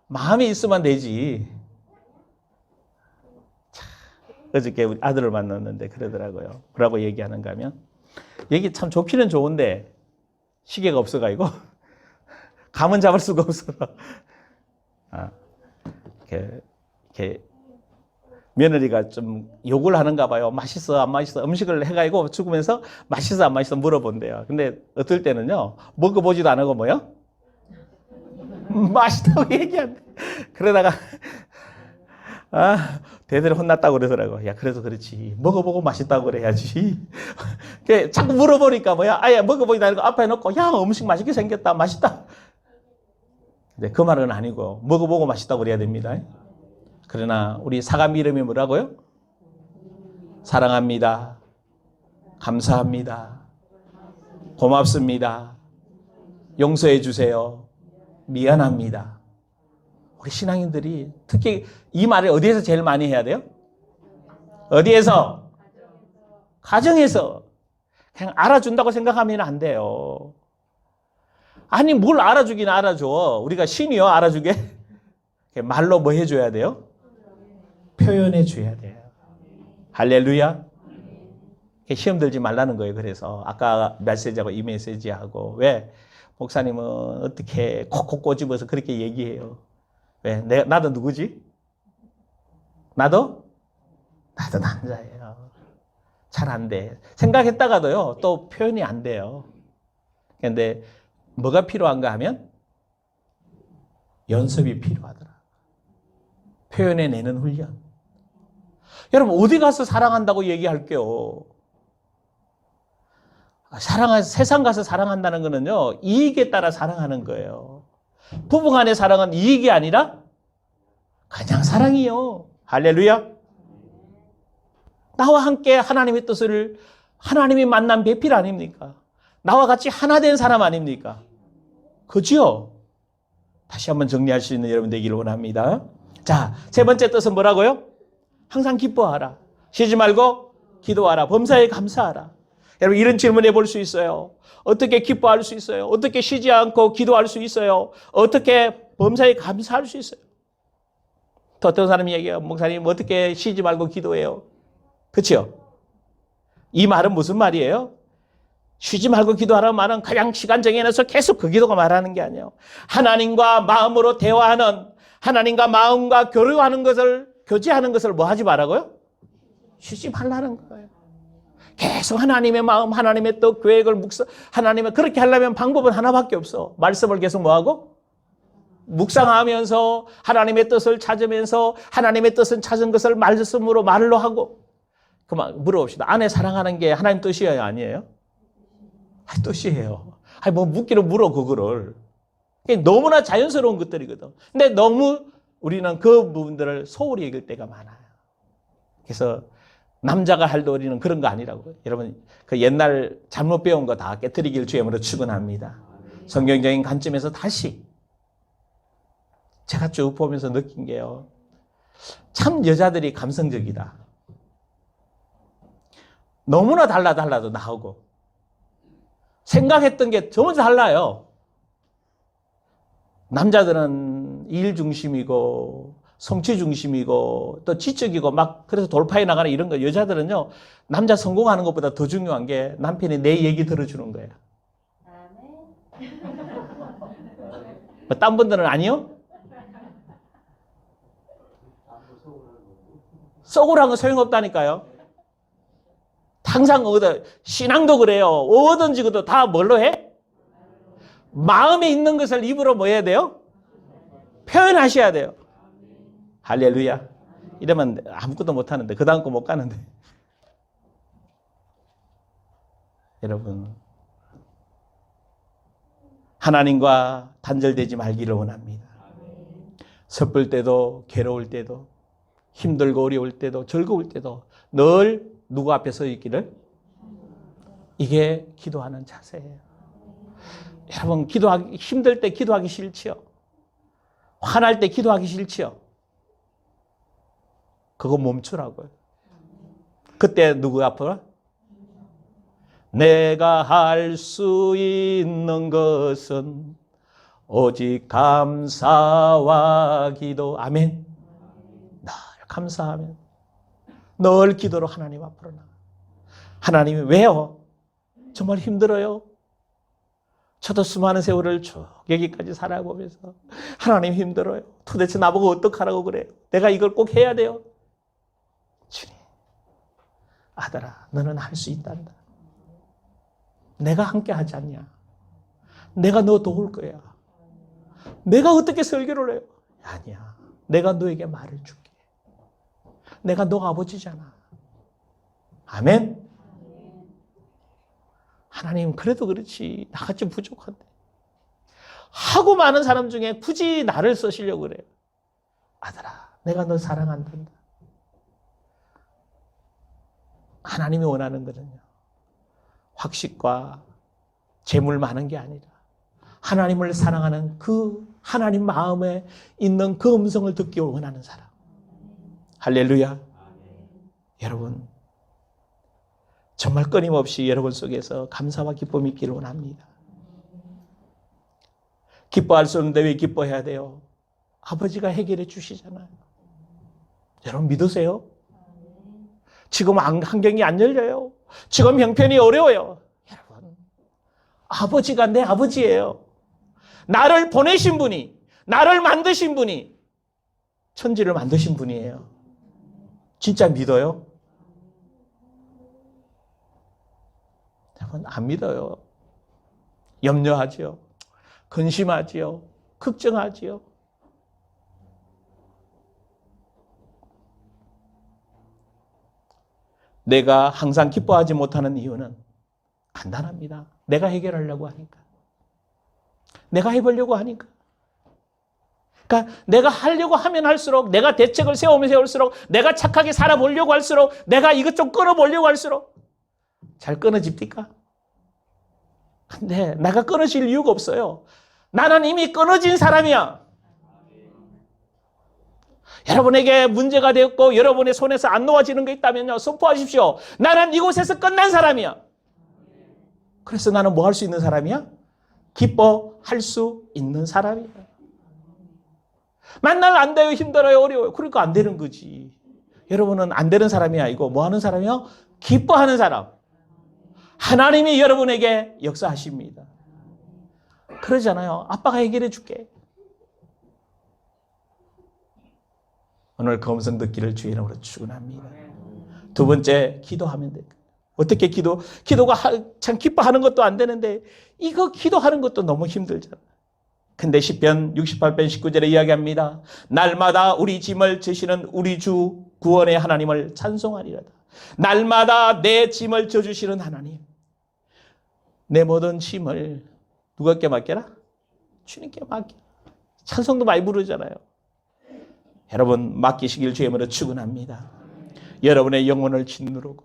Speaker 1: 마음이 있으면 되지. 어저께 우리 아들을 만났는데 그러더라고요. 뭐라고 얘기하는가 하면 얘기 참 좋기는 좋은데 시계가 없어가지고 감은 잡을 수가 없어. 이렇게 며느리가 좀 욕을 하는가 봐요. 맛있어 안 맛있어 음식을 해가지고 죽으면서 맛있어 안 맛있어 물어본대요. 근데 어떨 때는요 먹어보지도 안 하고 뭐요? 맛있다고 얘기한대. 그러다가 대대로 혼났다고 그러더라고. 야 그래도 그렇지 먹어보고 맛있다고 그래야지. 자꾸 물어보니까 뭐야? 아예 먹어보지도 않고 앞에 놓고 야 음식 맛있게 생겼다 맛있다. 근데 그 말은 아니고 먹어보고 맛있다고 그래야 됩니다. 그러나 우리 사감 이름이 뭐라고요? 사랑합니다. 감사합니다. 고맙습니다. 용서해 주세요. 미안합니다. 우리 신앙인들이 특히 이 말을 어디에서 제일 많이 해야 돼요? 어디에서? 가정에서. 그냥 알아준다고 생각하면 안 돼요. 아니 뭘 알아주긴 알아줘. 우리가 신이요 알아주게? 말로 뭐 해줘야 돼요? 표현해 줘야 돼요. 할렐루야. 시험 들지 말라는 거예요. 그래서 아까 메시지하고 이 메시지하고 왜 목사님은 어떻게 콕콕 꼬집어서 그렇게 얘기해요. 왜? 나도 누구지? 나도 남자예요. 잘 안 돼. 생각했다가도요, 또 표현이 안 돼요. 그런데 뭐가 필요한가 하면 연습이 필요하더라. 표현해내는 훈련. 여러분, 어디 가서 사랑한다고 얘기할게요. 세상 가서 사랑한다는 거는요, 이익에 따라 사랑하는 거예요. 부부간의 사랑은 이익이 아니라 그냥 사랑이요. 할렐루야. 나와 함께 하나님의 뜻을, 하나님이 만난 배필 아닙니까? 나와 같이 하나 된 사람 아닙니까? 그죠? 다시 한번 정리할 수 있는 여러분 되기를 원합니다. 자, 세 번째 뜻은 뭐라고요? 항상 기뻐하라. 쉬지 말고 기도하라. 범사에 감사하라. 여러분, 이런 질문해 볼 수 있어요. 어떻게 기뻐할 수 있어요? 어떻게 쉬지 않고 기도할 수 있어요? 어떻게 범사에 감사할 수 있어요? 또 어떤 사람이 얘기해요. 목사님, 어떻게 쉬지 말고 기도해요? 그렇죠? 이 말은 무슨 말이에요? 쉬지 말고 기도하라는 말은 그냥 시간 정해놔서 계속 그 기도가 말하는 게 아니에요. 하나님과 마음으로 대화하는, 하나님과 마음과 교류하는 것을, 교제하는 것을 뭐 하지 말라고요? 쉬지 말라는 거예요. 계속 하나님의 마음, 하나님의 뜻, 계획을 하나님의 그렇게 하려면 방법은 하나밖에 없어. 말씀을 계속 뭐 하고? 묵상하면서 하나님의 뜻을 찾으면서 하나님의 뜻을 찾은 것을 말씀으로 말로 하고. 그만 물어봅시다. 아내 사랑하는 게 하나님 뜻이에요, 아니에요? 뜻이에요. 뭐 묻기로 물어 그거를. 너무나 자연스러운 것들이거든. 근데 너무 우리는 그 부분들을 소홀히 여길 때가 많아요. 그래서 남자가 할 도리는 그런 거 아니라고. 여러분, 그 옛날 잘못 배운 거 다 깨트리길 주임으로 축원합니다. 성경적인 관점에서 다시 제가 쭉 보면서 느낀 게요. 참 여자들이 감성적이다. 너무나 달라도 나오고 생각했던 게 전부 달라요. 남자들은 일 중심이고 성취 중심이고 또 지적이고 막 그래서 돌파해 나가는 이런 거. 여자들은요, 남자 성공하는 것보다 더 중요한 게 남편이 내 얘기 들어주는 거예요. 뭐 딴 분들은 아니요? 썩으라는 건 소용없다니까요. 항상 신앙도 그래요. 뭐든지 그도 다 뭘로 해? 마음에 있는 것을 입으로 뭐 해야 돼요? 표현하셔야 돼요. 할렐루야. 이러면 아무것도 못하는데 그 다음 거 못 가는데. 여러분, 하나님과 단절되지 말기를 원합니다. 섣불 때도 괴로울 때도 힘들고 어려울 때도 즐거울 때도 늘 누구 앞에 서 있기를, 이게 기도하는 자세예요. 여러분, 기도하기 힘들 때 기도하기 싫지요? 화날 때 기도하기 싫지요? 그거 멈추라고요. 그때 누구 앞으로? 내가 할 수 있는 것은 오직 감사와 기도. 아멘. 늘 감사하면 늘 기도로 하나님 앞으로 나가. 하나님이 왜요? 정말 힘들어요. 저도 수많은 세월을 쭉 여기까지 살아보면서 하나님 힘들어요. 도대체 나보고 어떡하라고 그래요? 내가 이걸 꼭 해야 돼요. 주님, 아들아, 너는 할 수 있단다. 내가 함께 하지 않냐? 내가 너 도울 거야. 내가 어떻게 설교를 해요? 아니야. 내가 너에게 말을 줄게. 내가 너 아버지잖아. 아멘? 하나님, 그래도 그렇지. 나같이 부족한데. 하고 많은 사람 중에 굳이 나를 쓰시려고 그래요. 아들아, 내가 너 사랑한단다. 하나님이 원하는 거는요, 확식과 재물 많은 게 아니라 하나님을 사랑하는 그 하나님 마음에 있는 그 음성을 듣기 원하는 사람. 할렐루야. 여러분, 정말 끊임없이 여러분 속에서 감사와 기쁨이 있기를 원합니다. 기뻐할 수 없는데 왜 기뻐해야 돼요? 아버지가 해결해 주시잖아요. 여러분 믿으세요? 지금 환경이 안 열려요. 지금 형편이 어려워요. 여러분, 아버지가 내 아버지예요. 나를 보내신 분이, 나를 만드신 분이 천지를 만드신 분이에요. 진짜 믿어요? 여러분, 안 믿어요. 염려하지요. 근심하지요. 걱정하지요. 내가 항상 기뻐하지 못하는 이유는 간단합니다. 내가 해결하려고 하니까. 내가 해보려고 하니까. 그러니까 내가 하려고 하면 할수록, 내가 대책을 세우면 세울수록, 내가 착하게 살아보려고 할수록, 내가 이것 좀 끊어보려고 할수록 잘 끊어집니까? 근데 내가 끊어질 이유가 없어요. 나는 이미 끊어진 사람이야. 여러분에게 문제가 되었고 여러분의 손에서 안 놓아지는 게 있다면요, 선포하십시오. 나는 이곳에서 끝난 사람이야. 그래서 나는 뭐 할 수 있는 사람이야? 기뻐할 수 있는 사람이야. 만나면 안 돼요. 힘들어요. 어려워요. 그러니까 안 되는 거지. 여러분은 안 되는 사람이 아니고 뭐 하는 사람이요? 기뻐하는 사람. 하나님이 여러분에게 역사하십니다. 그러잖아요. 아빠가 해결해 줄게. 오늘 검성 듣기를 주의 이름으로 축원합니다. 두 번째, 기도하면 돼요. 어떻게 기도가 참 기뻐하는 것도 안 되는데 이거 기도하는 것도 너무 힘들잖아. 근데 시편 68편 19절에 이야기합니다. 날마다 우리 짐을 지시는 우리 주 구원의 하나님을 찬송하리로다. 날마다 내 짐을 져주시는 하나님. 내 모든 짐을 누구께 맡겨라? 주님께 맡겨. 찬송도 많이 부르잖아요. 여러분, 맡기시길 주의 이름으로 축원합니다. 여러분의 영혼을 짓누르고,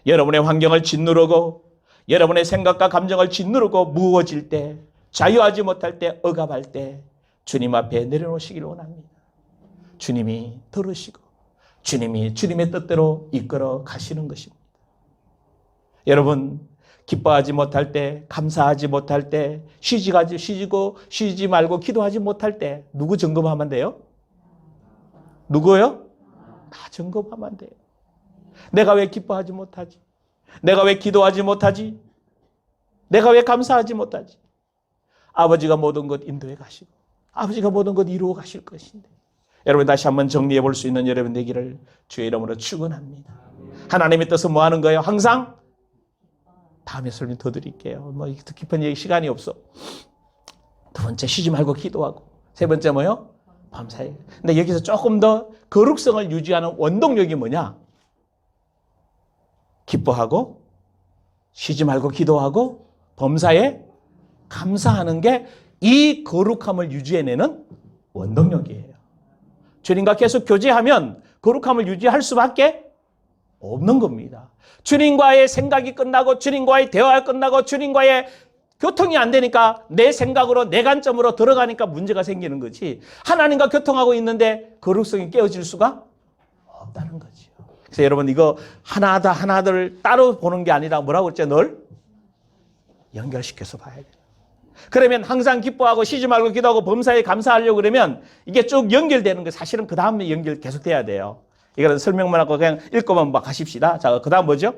Speaker 1: 여러분의 환경을 짓누르고, 여러분의 생각과 감정을 짓누르고 무거워질 때, 자유하지 못할 때, 억압할 때 주님 앞에 내려놓으시길 원합니다. 주님이 들으시고 주님이 주님의 뜻대로 이끌어 가시는 것입니다. 여러분, 기뻐하지 못할 때, 감사하지 못할 때, 쉬지 말고 기도하지 못할 때 누구 점검하면 돼요? 누구요? 나 점검하면 돼요. 내가 왜 기뻐하지 못하지? 내가 왜 기도하지 못하지? 내가 왜 감사하지 못하지? 아버지가 모든 것 인도해 가시고 아버지가 모든 것 이루어 가실 것인데, 여러분 다시 한번 정리해 볼 수 있는 여러분 되기를 주의 이름으로 축원합니다. 하나님의 뜻은 뭐 하는 거예요? 항상 다음에 설명 더 드릴게요. 뭐 깊은 얘기 시간이 없어. 두 번째, 쉬지 말고 기도하고. 세 번째 뭐요? 밤사이. 근데 여기서 조금 더 거룩성을 유지하는 원동력이 뭐냐? 기뻐하고 쉬지 말고 기도하고 범사에 감사하는 게 이 거룩함을 유지해내는 원동력이에요. 주님과 계속 교제하면 거룩함을 유지할 수밖에 없는 겁니다. 주님과의 생각이 끝나고 주님과의 대화가 끝나고 주님과의 교통이 안 되니까 내 생각으로 내 관점으로 들어가니까 문제가 생기는 거지, 하나님과 교통하고 있는데 거룩성이 깨어질 수가 없다는 거죠. 그래서 여러분, 이거 하나들 따로 보는 게 아니라 뭐라고 했죠? 늘 연결시켜서 봐야 돼요. 그러면 항상 기뻐하고 쉬지 말고 기도하고 범사에 감사하려고 그러면 이게 쭉 연결되는 거, 사실은 그 다음에 연결 계속돼야 돼요. 이거는 설명만 하고 그냥 읽고만 막 가십시다. 자, 그 다음 뭐죠?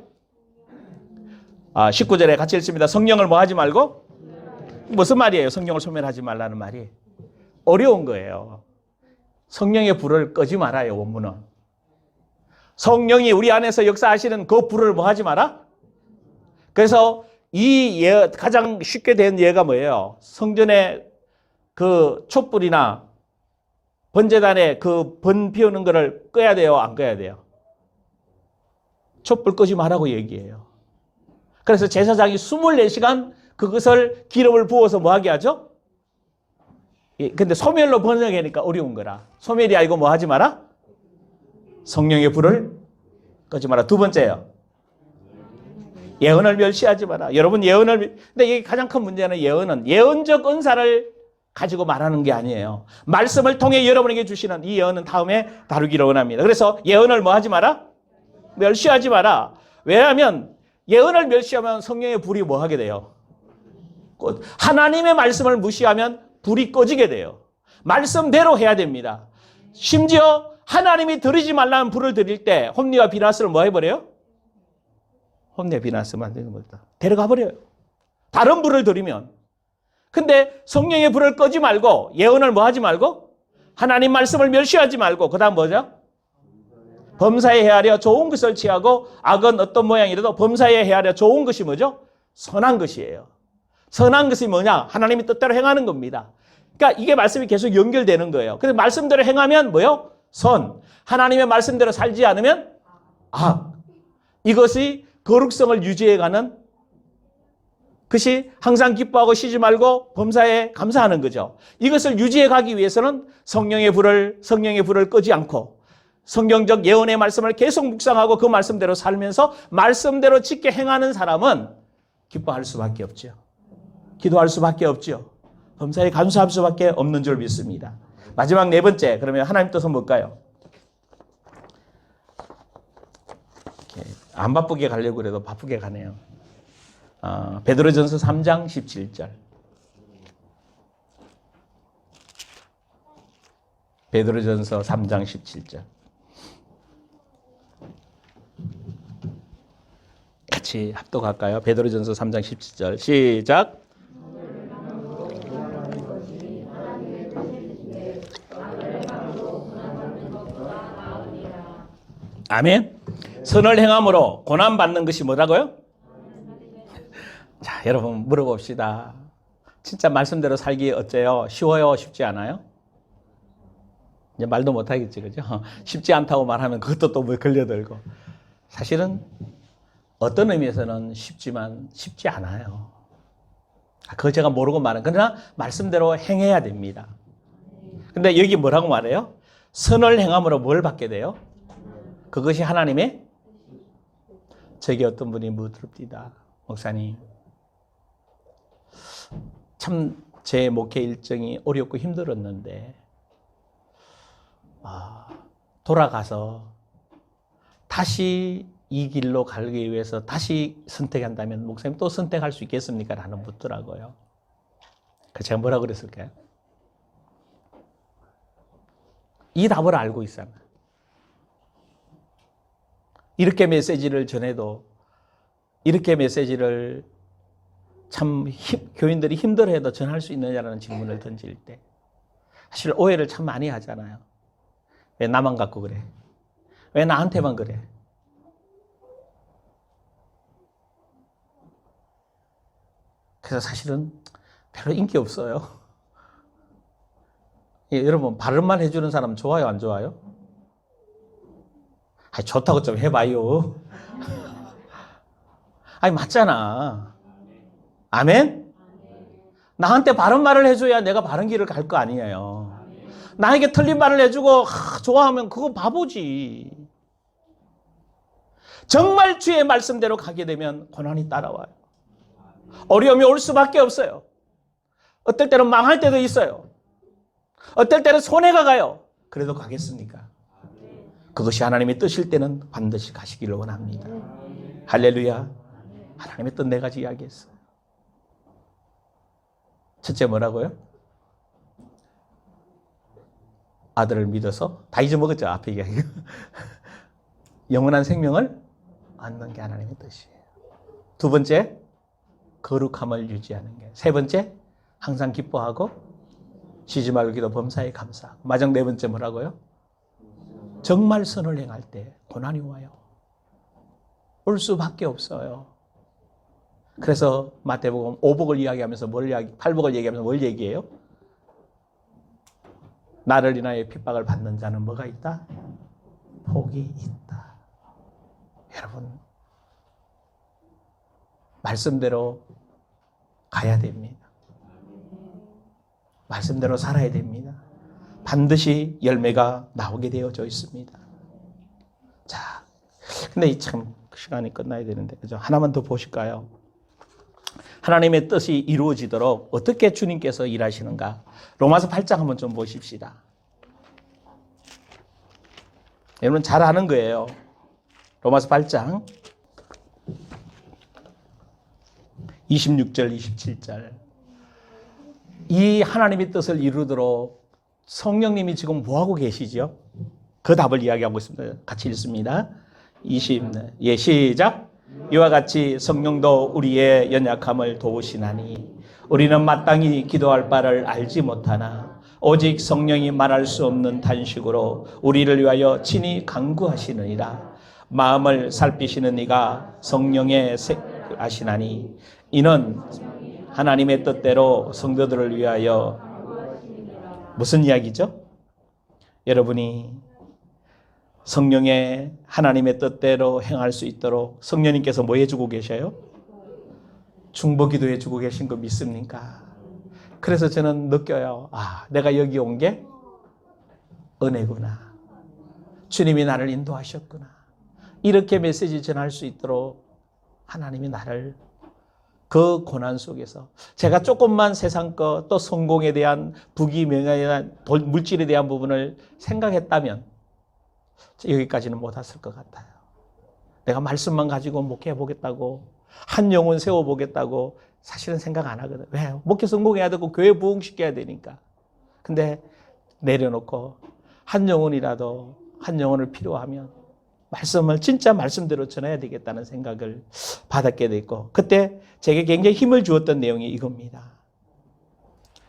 Speaker 1: 19절에 같이 읽습니다. 성령을 뭐 하지 말고? 무슨 말이에요? 성령을 소멸하지 말라는 말이. 어려운 거예요. 성령의 불을 끄지 말아요, 원문은. 성령이 우리 안에서 역사하시는 그 불을 뭐 하지 마라? 그래서 이 가장 쉽게 된 예가 뭐예요? 성전의 그 촛불이나 번제단에 그 번 피우는 거를 꺼야 돼요? 안 꺼야 돼요? 촛불 끄지 말라고 얘기해요. 그래서 제사장이 24시간 그것을 기름을 부어서 뭐 하게 하죠? 근데 소멸로 번역하니까 어려운 거라. 소멸이 아니고 뭐 하지 마라? 성령의 불을 끄지 마라. 두 번째요. 예언을 멸시하지 마라. 여러분, 근데 이게 가장 큰 문제는 예언은 예언적 은사를 가지고 말하는 게 아니에요. 말씀을 통해 여러분에게 주시는 이 예언은 다음에 다루기를 원합니다. 그래서 예언을 뭐 하지 마라? 멸시하지 마라. 왜냐하면 예언을 멸시하면 성령의 불이 뭐 하게 돼요? 하나님의 말씀을 무시하면 불이 꺼지게 돼요. 말씀대로 해야 됩니다. 심지어 하나님이 드리지 말라는 불을 드릴 때 홈리와 비나스를 뭐 해버려요? 홈리와 비나스만 되는 겁니다. 데려가 버려요. 다른 불을 드리면. 근데 성령의 불을 끄지 말고 예언을 뭐 하지 말고 하나님 말씀을 멸시하지 말고 그 다음 뭐죠? 범사에 헤아려 좋은 것을 취하고 악은 어떤 모양이라도 범사에 헤아려 좋은 것이 뭐죠? 선한 것이에요. 선한 것이 뭐냐? 하나님의 뜻대로 행하는 겁니다. 그러니까 이게 말씀이 계속 연결되는 거예요. 그래서 말씀대로 행하면 뭐요? 선. 하나님의 말씀대로 살지 않으면 악. 이것이 거룩성을 유지해가는 그것이 항상 기뻐하고 쉬지 말고 범사에 감사하는 거죠. 이것을 유지해 가기 위해서는 성령의 불을 끄지 않고 성경적 예언의 말씀을 계속 묵상하고 그 말씀대로 살면서 말씀대로 짓게 행하는 사람은 기뻐할 수밖에 없죠. 기도할 수밖에 없죠. 범사에 감사할 수밖에 없는 줄 믿습니다. 마지막 네 번째, 그러면 하나님 뜻은 뭘까요? 안 바쁘게 가려고 그래도 바쁘게 가네요. 베드로전서 3장 17절. 베드로전서 3장 17절. 같이 합독할까요? 베드로전서 3장 17절. 시작. 아멘. 선을 행함으로 고난받는 것이 뭐라고요? 자, 여러분 물어봅시다. 진짜 말씀대로 살기 어때요? 쉬워요? 쉽지 않아요? 이제 말도 못하겠지, 그죠? 쉽지 않다고 말하면 그것도 또 뭐 걸려들고. 사실은 어떤 의미에서는 쉽지만 쉽지 않아요. 그걸 제가 모르고 말은. 그러나 말씀대로 행해야 됩니다. 근데 여기 뭐라고 말해요? 선을 행함으로 뭘 받게 돼요? 그것이 하나님의 저기 어떤 분이 묻습니다. 목사님, 참 제 목회 일정이 어렵고 힘들었는데 돌아가서 다시 이 길로 가기 위해서 다시 선택한다면 목사님 또 선택할 수 있겠습니까? 라는 묻더라고요. 그래서 제가 뭐라 그랬을까요? 이 답을 알고 있어요. 이렇게 메시지를 전해도 이렇게 메시지를 참 교인들이 힘들어해도 전할 수 있느냐라는 질문을 던질 때 사실 오해를 참 많이 하잖아요. 왜 나만 갖고 그래? 왜 나한테만 그래? 그래서 사실은 별로 인기 없어요. 여러분 바른말 해주는 사람 좋아요, 안 좋아요? 좋다고 좀 해봐요. 맞잖아. 아멘? 나한테 바른 말을 해줘야 내가 바른 길을 갈 거 아니에요. 나에게 틀린 말을 해주고 좋아하면 그거 바보지. 정말 주의 말씀대로 가게 되면 고난이 따라와요. 어려움이 올 수밖에 없어요. 어떨 때는 망할 때도 있어요. 어떨 때는 손해가 가요. 그래도 가겠습니까? 그것이 하나님의 뜻일 때는 반드시 가시기를 원합니다. 할렐루야. 하나님의 뜻 네 가지 이야기했어요. 첫째 뭐라고요? 아들을 믿어서 다 잊어먹었죠. 앞에 이야기. 영원한 생명을 얻는 게 하나님의 뜻이에요. 두 번째, 거룩함을 유지하는 게. 세 번째, 항상 기뻐하고 쉬지 말고 기도 범사에 감사. 마지막 네 번째 뭐라고요? 정말 선을 행할 때 고난이 와요. 올 수밖에 없어요. 그래서 마태복음 5복을 이야기하면서 팔복을 얘기하면서 뭘 얘기해요? 나를 인하여 핍박을 받는 자는 뭐가 있다? 복이 있다. 여러분, 말씀대로 가야 됩니다. 말씀대로 살아야 됩니다. 반드시 열매가 나오게 되어져 있습니다. 자, 근데 참 시간이 끝나야 되는데, 그죠? 하나만 더 보실까요? 하나님의 뜻이 이루어지도록 어떻게 주님께서 일하시는가? 로마서 8장 한번 좀 보십시다. 여러분 잘 아는 거예요. 로마서 8장 26절, 27절. 이 하나님의 뜻을 이루도록 성령님이 지금 뭐하고 계시죠? 그 답을 이야기하고 있습니다. 같이 읽습니다. 시작. 이와 같이 성령도 우리의 연약함을 도우시나니 우리는 마땅히 기도할 바를 알지 못하나 오직 성령이 말할 수 없는 탄식으로 우리를 위하여 친히 간구하시느니라. 마음을 살피시는 이가 성령의 아시나니 이는 하나님의 뜻대로 성도들을 위하여. 무슨 이야기죠? 여러분이 성령의 하나님의 뜻대로 행할 수 있도록 성령님께서 뭐 해주고 계셔요? 중보기도 해주고 계신 거 믿습니까? 그래서 저는 느껴요. 내가 여기 온 게 은혜구나. 주님이 나를 인도하셨구나. 이렇게 메시지 전할 수 있도록 하나님이 나를 그 고난 속에서 제가 조금만 세상 것 또 성공에 대한 부귀 명예에 대한 물질에 대한 부분을 생각했다면 여기까지는 못 왔을 것 같아요. 내가 말씀만 가지고 목회해 보겠다고 한 영혼 세워보겠다고 사실은 생각 안 하거든. 왜요? 목회 성공해야 되고 교회 부흥시켜야 되니까. 근데 내려놓고 한 영혼이라도 한 영혼을 필요하면 말씀을 진짜 말씀대로 전해야 되겠다는 생각을 받았게 됐고, 그때 제게 굉장히 힘을 주었던 내용이 이겁니다.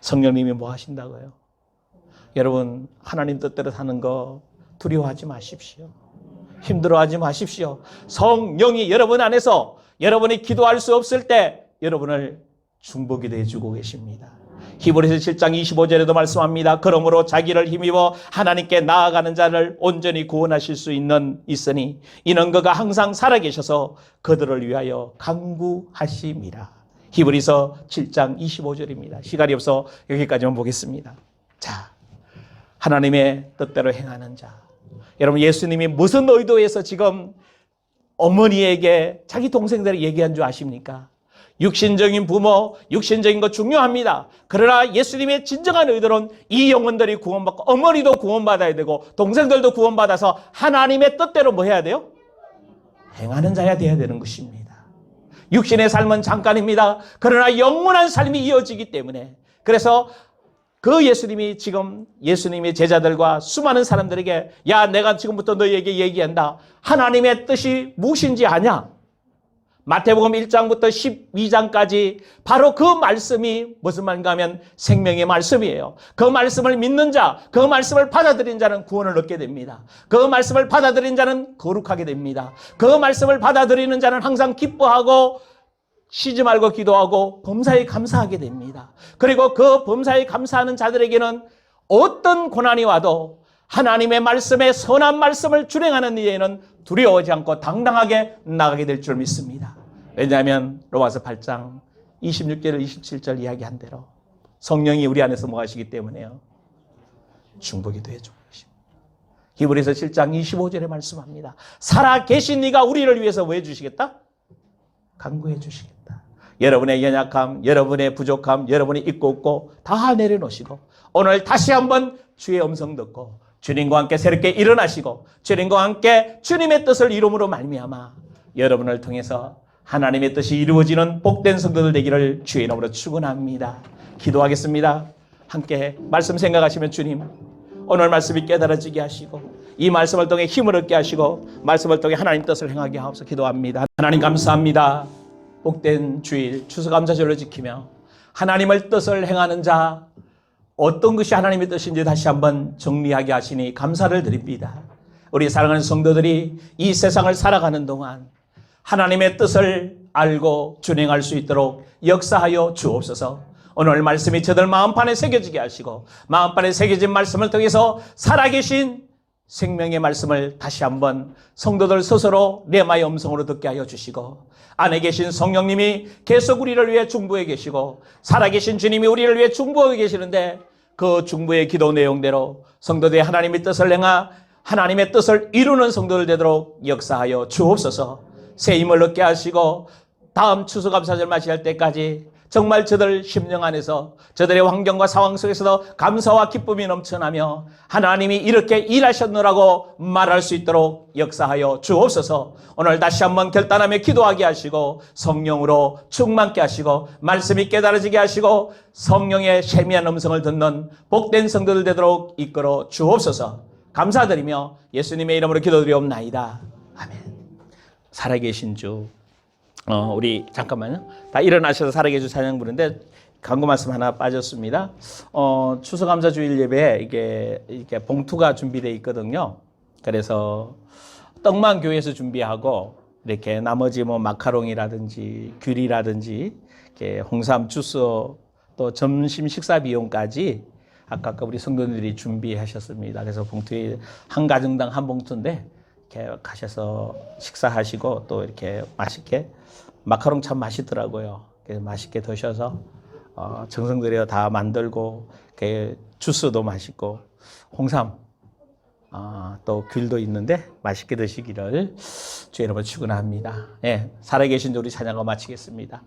Speaker 1: 성령님이 뭐 하신다고요? 여러분, 하나님 뜻대로 사는 거 두려워하지 마십시오. 힘들어하지 마십시오. 성령이 여러분 안에서 여러분이 기도할 수 없을 때 여러분을 중보기도 해주고 계십니다. 히브리서 7장 25절에도 말씀합니다. 그러므로 자기를 힘입어 하나님께 나아가는 자를 온전히 구원하실 수 있으니 이는 그가 항상 살아계셔서 그들을 위하여 간구하심이라. 히브리서 7장 25절입니다. 시간이 없어 여기까지만 보겠습니다. 자, 하나님의 뜻대로 행하는 자. 여러분, 예수님이 무슨 의도에서 지금 어머니에게 자기 동생들에게 얘기한 줄 아십니까? 육신적인 부모, 육신적인 거 중요합니다. 그러나 예수님의 진정한 의도는 이 영혼들이 구원받고 어머니도 구원받아야 되고 동생들도 구원받아서 하나님의 뜻대로 뭐 해야 돼요? 행하는 자야 돼야 되는 것입니다. 육신의 삶은 잠깐입니다. 그러나 영원한 삶이 이어지기 때문에, 그래서 그 예수님이 지금 예수님의 제자들과 수많은 사람들에게 야, 내가 지금부터 너희에게 얘기한다. 하나님의 뜻이 무엇인지 아냐? 마태복음 1장부터 12장까지 바로 그 말씀이 무슨 말인가 하면 생명의 말씀이에요. 그 말씀을 믿는 자, 그 말씀을 받아들인 자는 구원을 얻게 됩니다. 그 말씀을 받아들인 자는 거룩하게 됩니다. 그 말씀을 받아들이는 자는 항상 기뻐하고 쉬지 말고 기도하고 범사에 감사하게 됩니다. 그리고 그 범사에 감사하는 자들에게는 어떤 고난이 와도 하나님의 말씀에 선한 말씀을 준행하는 이에는 두려워하지 않고 당당하게 나가게 될 줄 믿습니다. 왜냐하면 로마서 8장 26절 27절 이야기한 대로 성령이 우리 안에서 뭐 하시기 때문에요. 중보기도 해주고 계십니다. 히브리서 7장 25절에 말씀합니다. 살아계신 이가 우리를 위해서 뭐 해주시겠다? 간구해 주시겠다. 여러분의 연약함, 여러분의 부족함, 여러분이 있고 없고 다 내려놓으시고 오늘 다시 한번 주의 음성 듣고 주님과 함께 새롭게 일어나시고 주님과 함께 주님의 뜻을 이룸으로 말미암아 여러분을 통해서 하나님의 뜻이 이루어지는 복된 성도들 되기를 주의 이름으로 축원합니다. 기도하겠습니다. 함께 말씀 생각하시면 주님, 오늘 말씀이 깨달아지게 하시고 이 말씀을 통해 힘을 얻게 하시고 말씀을 통해 하나님 뜻을 행하게 하옵소서. 기도합니다. 하나님 감사합니다. 복된 주일 추수감사절로 지키며 하나님의 뜻을 행하는 자, 어떤 것이 하나님의 뜻인지 다시 한번 정리하게 하시니 감사를 드립니다. 우리 사랑하는 성도들이 이 세상을 살아가는 동안 하나님의 뜻을 알고 준행할 수 있도록 역사하여 주옵소서. 오늘 말씀이 저들 마음판에 새겨지게 하시고 마음판에 새겨진 말씀을 통해서 살아계신 생명의 말씀을 다시 한번 성도들 스스로 레마의 음성으로 듣게 하여 주시고 안에 계신 성령님이 계속 우리를 위해 중보해 계시고 살아계신 주님이 우리를 위해 중보해 계시는데 그 중보의 기도 내용대로 성도들의 하나님의 뜻을 행하 하나님의 뜻을 이루는 성도들 되도록 역사하여 주옵소서. 새 힘을 얻게 하시고 다음 추수감사절 맞이할 때까지 정말 저들 심령 안에서 저들의 환경과 상황 속에서도 감사와 기쁨이 넘쳐나며 하나님이 이렇게 일하셨노라고 말할 수 있도록 역사하여 주옵소서. 오늘 다시 한번 결단하며 기도하게 하시고 성령으로 충만케 하시고 말씀이 깨달아지게 하시고 성령의 세미한 음성을 듣는 복된 성도들 되도록 이끌어 주옵소서. 감사드리며 예수님의 이름으로 기도드리옵나이다. 아멘. 살아계신 주, 우리 잠깐만요. 다 일어나셔서 살아계신 찬양 부르는데 광고 말씀 하나 빠졌습니다. 추수감사 주일 예배에 이게 봉투가 준비되어 있거든요. 그래서 떡만 교회에서 준비하고 이렇게 나머지 뭐 마카롱이라든지 귤이라든지 이렇게 홍삼 주스 또 점심 식사 비용까지 아까 우리 성도님들이 준비하셨습니다. 그래서 봉투에 한 가정당 한 봉투인데 이렇게 가셔서 식사하시고 또 이렇게 맛있게 마카롱 참 맛있더라고요. 그래서 맛있게 드셔서 정성 들여 다 만들고 이렇게 주스도 맛있고 홍삼 또 귤도 있는데 맛있게 드시기를 주의 이름으로 축원합니다. 예, 살아계신 우리 찬양을 마치겠습니다.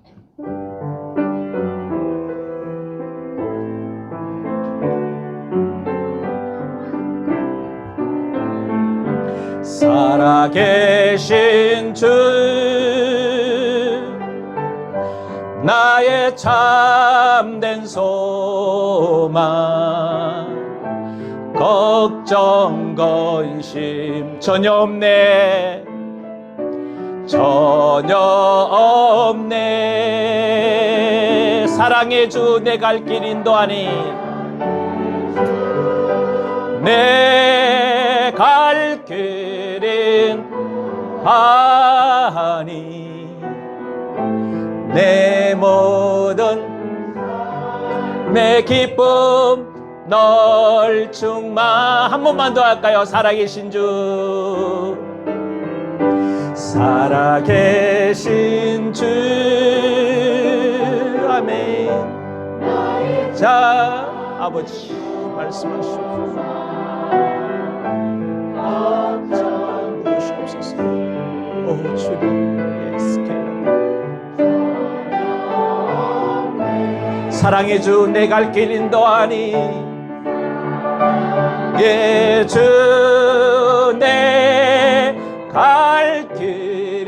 Speaker 1: 살아계신 주 나의 참된 소망 걱정 근심 전혀 없네 전혀 없네 사랑의 주 내 갈 길 인도하니 내 갈 길은 하니 내 모든 내 기쁨 널 충만 한 번만 더 할까요? 살아계신 주 살아계신 주 아멘 자 아버지 말씀하시옵소서 주옵소서 오 주님 사랑의 주 내 갈 길 인도하니 예 주 내 갈 길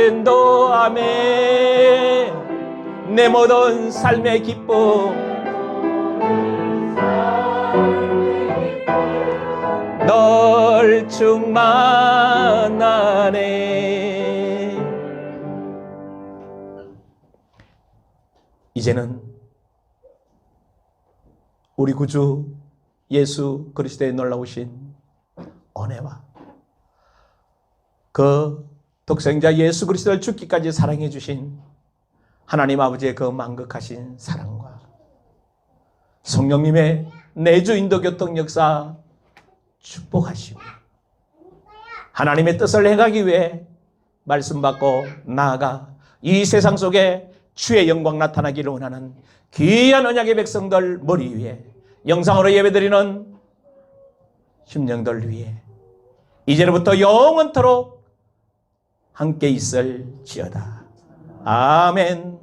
Speaker 1: 인도하네 내 모든 삶의 기쁨 널 충만하네 이제는 우리 구주 예수 그리스도의 놀라우신 은혜와 그 독생자 예수 그리스도를 죽기까지 사랑해 주신 하나님 아버지의 그 만극하신 사랑과 성령님의 내주 인도 교통 역사 축복하시고 하나님의 뜻을 행하기 위해 말씀 받고 나아가 이 세상 속에 주의 영광 나타나기를 원하는 귀한 언약의 백성들 머리 위에 영상으로 예배드리는 심령들 위해 이제부터 영원토록 함께 있을지어다. 아멘.